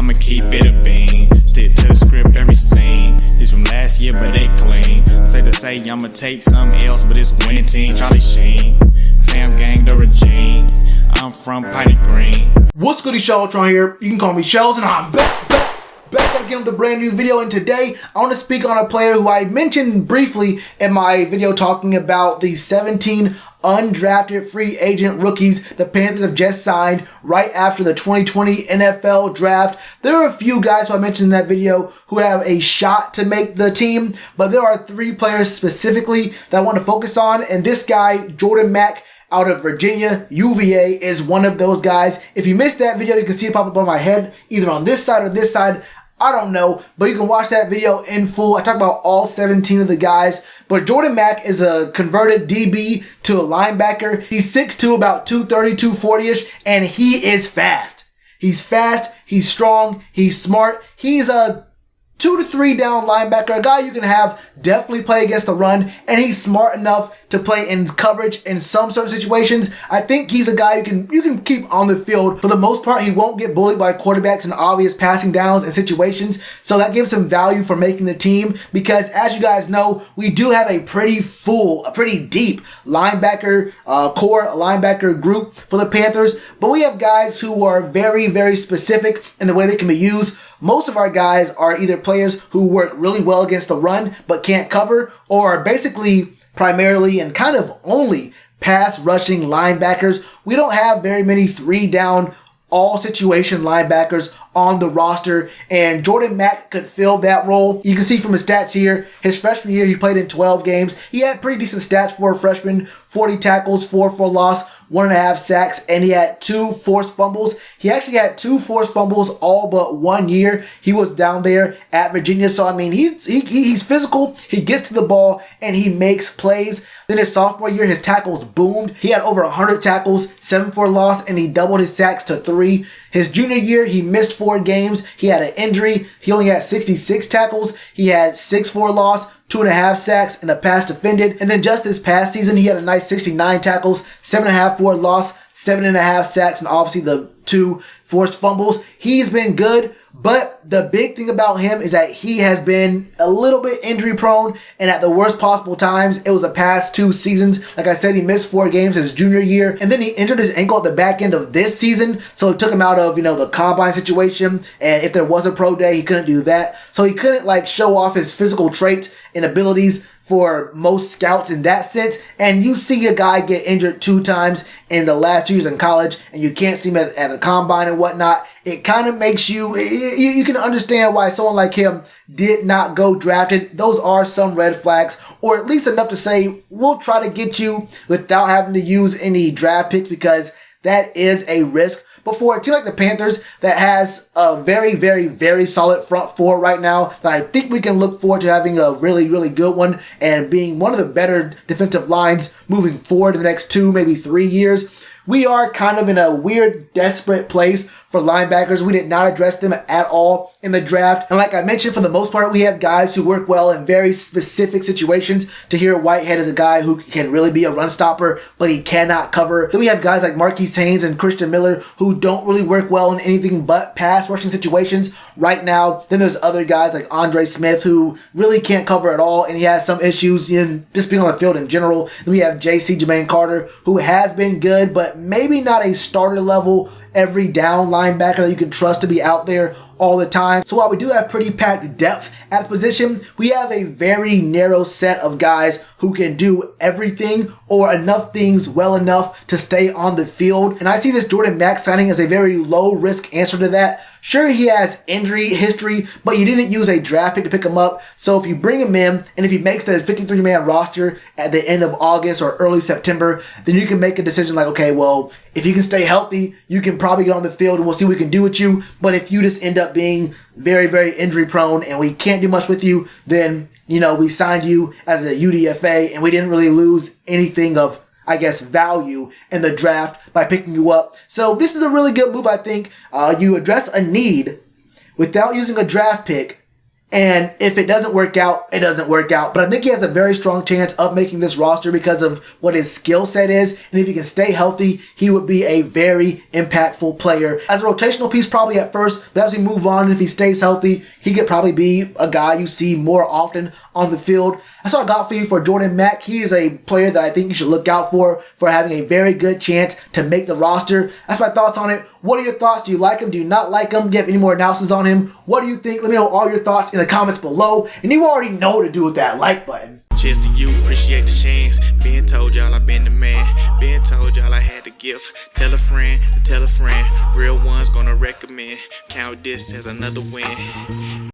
I'ma keep it a bean. Stick to the script, every scene. These from last year, but they clean. Say to say, I'ma take something else, but it's winning team. Charlie Sheen, fam gang, the regime. I'm from Piney Green. What's good, Shellitronnn here. You can call me Shells, and I'm back again with a brand new video. And today I want to speak on a player who I mentioned briefly in my video talking about the 17 undrafted free agent rookies the Panthers have just signed right after the 2020 NFL draft. There are a few guys who I mentioned in that video who have a shot to make the team, but there are 3 players specifically that I want to focus on, and this guy, Jordan Mack, out of Virginia, UVA, is one of those guys. If you missed that video, you can see it pop up on my head, either on this side or this side. I don't know, but you can watch that video in full. I talk about all 17 of the guys, but Jordan Mack is a converted DB to a linebacker. He's 6'2", about 230, 240-ish, and he is fast. He's fast, he's strong, he's smart. He's a 2 to 3 down linebacker, a guy you can have definitely play against the run, and he's smart enough to play in coverage in some certain situations. I think he's a guy you can keep on the field. For the most part, he won't get bullied by quarterbacks in obvious passing downs and situations, so that gives him value for making the team, because as you guys know, we do have a pretty deep linebacker core, linebacker group for the Panthers, but we have guys who are very, very specific in the way they can be used. Most of our guys are either players who work really well against the run but can't cover, or are basically primarily and kind of only pass rushing linebackers. We don't have very many 3 down all situation linebackers on the roster, and Jordan Mack could fill that role. You can see from his stats here, his freshman year he played in 12 games. He had pretty decent stats for a freshman: 40 tackles, 4 for loss, 1.5 sacks, and he had 2 forced fumbles. He actually had 2 forced fumbles all but 1 year he was down there at Virginia. So I mean, he's physical, he gets to the ball, and he makes plays. Then his sophomore year, his tackles boomed. He had over 100 tackles, 7 for loss, and he doubled his sacks to 3. His junior year, he missed 4 games. He had an injury. He only had 66 tackles. He had 6 for loss, 2.5 sacks, and a pass defended. And then just this past season, he had a nice 69 tackles, 7.5 for loss, 7.5 sacks, and obviously the 2 forced fumbles. He's been good, but the big thing about him is that he has been a little bit injury prone, and at the worst possible times. It was the past 2 seasons. Like I said, he missed 4 games his junior year, and then he injured his ankle at the back end of this season, so it took him out of, the combine situation, and if there was a pro day, he couldn't do that. So he couldn't show off his physical traits and abilities for most scouts in that sense. And you see a guy get injured 2 times in the last 2 years in college, and you can't see him at a combine and whatnot. It kind of makes you can understand why someone like him did not go drafted. Those are some red flags, or at least enough to say, we'll try to get you without having to use any draft picks, because that is a risk. But for a team like the Panthers that has a very, very, very solid front 4 right now, that I think we can look forward to having a really, really good one and being one of the better defensive lines moving forward in the next 2, maybe 3 years, we are kind of in a weird, desperate place for linebackers. We did not address them at all in the draft. And like I mentioned, for the most part, we have guys who work well in very specific situations. Tahir Whitehead is a guy who can really be a run stopper, but he cannot cover. Then we have guys like Marquise Haynes and Christian Miller who don't really work well in anything but pass rushing situations right now. Then there's other guys like Andre Smith who really can't cover at all, and he has some issues in just being on the field in general. Then we have JC Jermaine Carter, who has been good, but maybe not a starter level every down linebacker that you can trust to be out there all the time. So while we do have pretty packed depth at the position, we have a very narrow set of guys who can do everything or enough things well enough to stay on the field. And I see this Jordan Mack signing as a very low risk answer to that. Sure, he has injury history, but you didn't use a draft pick to pick him up. So if you bring him in, and if he makes the 53-man roster at the end of August or early September, then you can make a decision like, okay, well, if you can stay healthy, you can probably get on the field and we'll see what we can do with you. But if you just end up being very, very injury prone and we can't do much with you, then, we signed you as a UDFA and we didn't really lose anything of, I guess, value in the draft by picking you up. So this is a really good move, I think. You address a need without using a draft pick And if it doesn't work out, it doesn't work out. But I think he has a very strong chance of making this roster because of what his skill set is. And if he can stay healthy, he would be a very impactful player. As a rotational piece probably at first, but as we move on, if he stays healthy, he could probably be a guy you see more often on the field. That's what I got for you for Jordan Mack. He is a player that I think you should look out for having a very good chance to make the roster. That's my thoughts on it. What are your thoughts? Do you like him? Do you not like him? Do you have any more analysis on him? What do you think? Let me know all your thoughts in the comments below. And you already know what to do with that like button. Cheers to you, appreciate the chance. Been told y'all I been the man. Been told y'all I had the gift. Tell a friend to tell a friend. Real ones gonna recommend. Count this as another win.